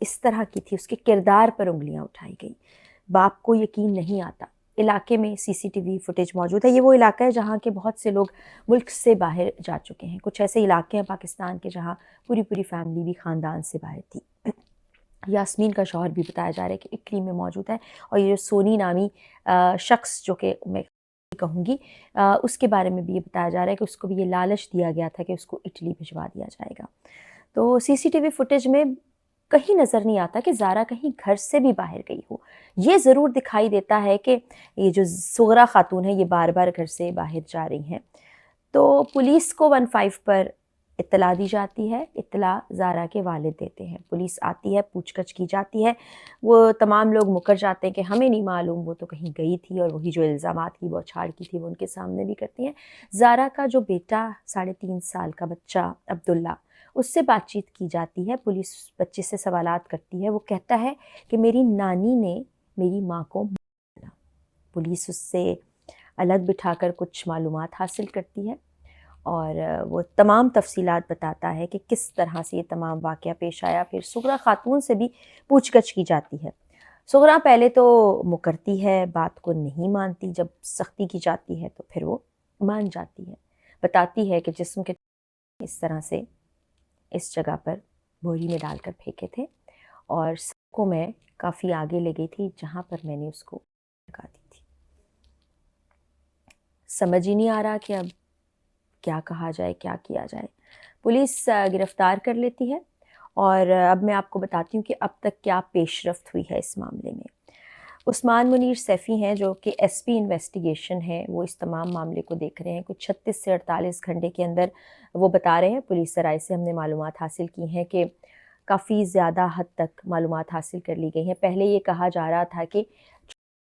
اس طرح کی تھی، اس کے کردار پر انگلیاں اٹھائی گئی. باپ کو یقین نہیں آتا. علاقے میں سی سی ٹی وی فوٹیج موجود ہے. یہ وہ علاقہ ہے جہاں کے بہت سے لوگ ملک سے باہر جا چکے ہیں. کچھ ایسے علاقے ہیں پاکستان کے جہاں پوری فیملی بھی خاندان سے باہر تھی. یاسمین کا شوہر بھی بتایا جا رہا ہے کہ اٹلی میں موجود ہے، اور یہ جو سونی نامی شخص جو کہ میں کہوں گی اس کے بارے میں بھی یہ بتایا جا رہا ہے کہ اس کو بھی یہ لالچ دیا گیا تھا کہ اس کو اٹلی بھجوا دیا جائے گا. تو سی سی ٹی وی فوٹیج میں کہیں نظر نہیں آتا کہ زارا کہیں گھر سے بھی باہر گئی ہو. یہ ضرور دکھائی دیتا ہے کہ یہ جو صغرا خاتون ہے یہ بار بار گھر سے باہر جا رہی ہیں. تو پولیس کو 15 پر اطلاع دی جاتی ہے. اطلاع زارا کے والد دیتے ہیں. پولیس آتی ہے، پوچھ گچھ کی جاتی ہے. وہ تمام لوگ مکر جاتے ہیں کہ ہمیں نہیں معلوم، وہ تو کہیں گئی تھی، اور وہی جو الزامات کی بوچھاڑ کی تھی وہ ان کے سامنے بھی کرتی ہیں. زارا کا جو بیٹا 3.5 سال کا بچہ عبداللہ، اس سے بات چیت کی جاتی ہے. پولیس بچے سے سوالات کرتی ہے. وہ کہتا ہے کہ میری نانی نے میری ماں کو مارا. پولیس اس سے الگ بٹھا کر کچھ معلومات حاصل کرتی ہے، اور وہ تمام تفصیلات بتاتا ہے کہ کس طرح سے یہ تمام واقعہ پیش آیا. پھر صغرا خاتون سے بھی پوچھ گچھ کی جاتی ہے. صغرا پہلے تو مکرتی ہے، بات کو نہیں مانتی. جب سختی کی جاتی ہے تو پھر وہ مان جاتی ہے. بتاتی ہے کہ جسم کے اس طرح سے اس جگہ پر بوری میں ڈال کر پھینکے تھے، اور سب کو میں کافی آگے لے گئی تھی جہاں پر میں نے اس کو لگا دی تھی. سمجھ ہی نہیں آ رہا کہ اب کیا کہا جائے، کیا کیا جائے. پولیس گرفتار کر لیتی ہے، اور اب میں آپ کو بتاتی ہوں کہ اب تک کیا پیش رفت ہوئی ہے اس معاملے میں. عثمان منیر سیفی ہیں جو کہ ایس پی انویسٹیگیشن ہے، وہ اس تمام معاملے کو دیکھ رہے ہیں. کچھ 36 سے 48 گھنٹے کے اندر وہ بتا رہے ہیں، پولیس ذرائع سے ہم نے معلومات حاصل کی ہیں کہ کافی زیادہ حد تک معلومات حاصل کر لی گئی ہیں. پہلے یہ کہا جا رہا تھا کہ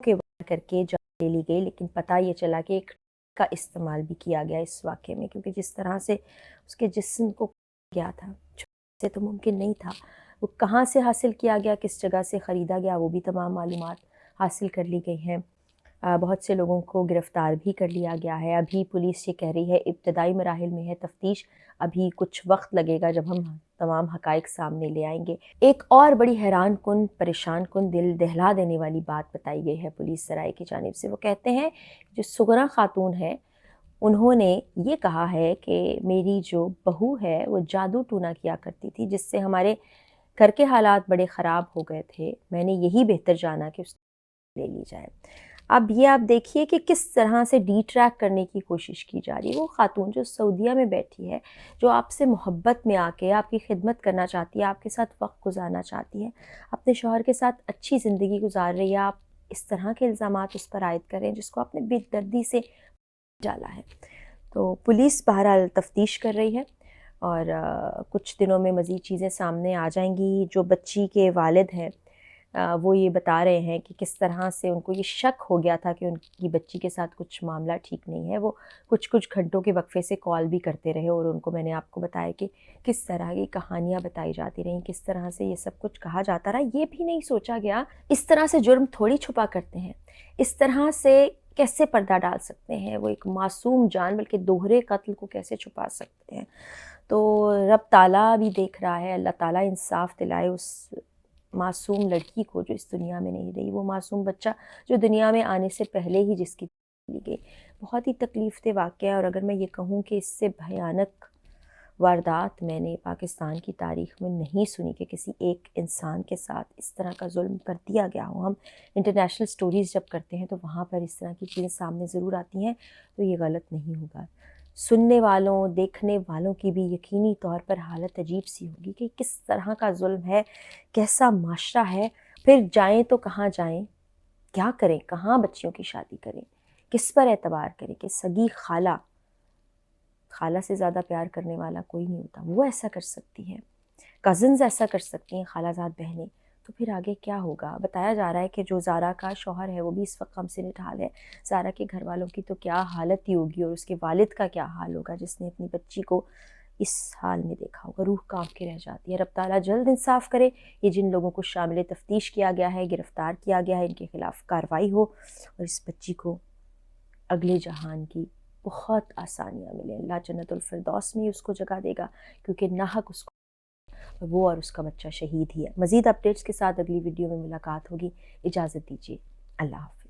کے وار کر کے جان لے لی گئی، لیکن پتہ یہ چلا کہ ایک کا استعمال بھی کیا گیا اس واقعے میں، کیونکہ جس طرح سے اس کے جسم کو گیا تھا سے تو ممکن نہیں تھا. وہ کہاں سے حاصل کیا گیا، کس جگہ سے خریدا گیا، وہ بھی تمام معلومات حاصل کر لی گئی ہیں. بہت سے لوگوں کو گرفتار بھی کر لیا گیا ہے. ابھی پولیس یہ کہہ رہی ہے ابتدائی مراحل میں ہے تفتیش، ابھی کچھ وقت لگے گا جب ہم تمام حقائق سامنے لے آئیں گے. ایک اور بڑی حیران کن، پریشان کن، دل دہلا دینے والی بات بتائی گئی ہے پولیس ذرائع کی جانب سے. وہ کہتے ہیں جو صغرا خاتون ہے انہوں نے یہ کہا ہے کہ میری جو بہو ہے وہ جادو ٹونا کیا کرتی تھی، جس سے ہمارے گھر کے حالات بڑے خراب ہو گئے تھے. میں نے یہی بہتر جانا کہ اس کو لے لی جائے. اب یہ آپ دیکھیے کہ کس طرح سے ڈی ٹریک کرنے کی کوشش کی جا رہی ہے. وہ خاتون جو سعودیہ میں بیٹھی ہے، جو آپ سے محبت میں آ کے آپ کی خدمت کرنا چاہتی ہے، آپ کے ساتھ وقت گزارنا چاہتی ہے، اپنے شوہر کے ساتھ اچھی زندگی گزار رہی ہے، آپ اس طرح کے الزامات اس پر عائد کریں جس کو آپ نے بے دردی سے ڈالا ہے. تو پولیس بہرحال تفتیش کر رہی ہے، اور کچھ دنوں میں مزید چیزیں سامنے آ جائیں گی. جو بچی کے والد ہیں وہ یہ بتا رہے ہیں کہ کس طرح سے ان کو یہ شک ہو گیا تھا کہ ان کی بچی کے ساتھ کچھ معاملہ ٹھیک نہیں ہے. وہ کچھ گھنٹوں کے وقفے سے کال بھی کرتے رہے، اور ان کو میں نے آپ کو بتایا کہ کس طرح کی کہانیاں بتائی جاتی رہیں، کس طرح سے یہ سب کچھ کہا جاتا رہا. یہ بھی نہیں سوچا گیا اس طرح سے جرم تھوڑی چھپا کرتے ہیں، اس طرح سے کیسے پردہ ڈال سکتے ہیں، وہ ایک معصوم جان بلکہ دوہرے قتل کو کیسے چھپا سکتے ہیں. تو رب تعالیٰ بھی دیکھ رہا ہے. اللہ تعالیٰ انصاف دلائے اس معصوم لڑکی کو جو اس دنیا میں نہیں رہی، وہ معصوم بچہ جو دنیا میں آنے سے پہلے ہی جس کی لی گئی. بہت ہی تکلیف دہ واقعہ ہے، اور اگر میں یہ کہوں کہ اس سے بھیانک واردات میں نے پاکستان کی تاریخ میں نہیں سنی کہ کسی ایک انسان کے ساتھ اس طرح کا ظلم کر دیا گیا ہو. ہم انٹرنیشنل سٹوریز جب کرتے ہیں تو وہاں پر اس طرح کی چیزیں سامنے ضرور آتی ہیں، تو یہ غلط نہیں ہوگا. سننے والوں، دیکھنے والوں کی بھی یقینی طور پر حالت عجیب سی ہوگی کہ کس طرح کا ظلم ہے، کیسا معاشرہ ہے. پھر جائیں تو کہاں جائیں، کیا کریں، کہاں بچیوں کی شادی کریں، کس پر اعتبار کریں کہ سگی خالہ سے زیادہ پیار کرنے والا کوئی نہیں ہوتا، وہ ایسا کر سکتی ہیں، کزنز ایسا کر سکتی ہیں، خالہ زاد بہنیں. تو پھر آگے کیا ہوگا. بتایا جا رہا ہے کہ جو زارا کا شوہر ہے وہ بھی اس وقت ہم سے نٹھال ہے. زارا کے گھر والوں کی تو کیا حالت ہی ہوگی، اور اس کے والد کا کیا حال ہوگا جس نے اپنی بچی کو اس حال میں دیکھا ہوگا. روح کانپ کے رہ جاتی ہے. رب تعالیٰ جلد انصاف کرے. یہ جن لوگوں کو شامل تفتیش کیا گیا ہے، گرفتار کیا گیا ہے، ان کے خلاف کارروائی ہو، اور اس بچی کو اگلے جہان کی بہت آسانیاں ملیں. اللہ جنت الفردوس میں اس کو جگہ دے گا، کیونکہ ناحق اس کو وہ اور اس کا بچہ شہید ہی ہے۔ مزید اپڈیٹس کے ساتھ اگلی ویڈیو میں ملاقات ہوگی، اجازت دیجیے، اللہ حافظ۔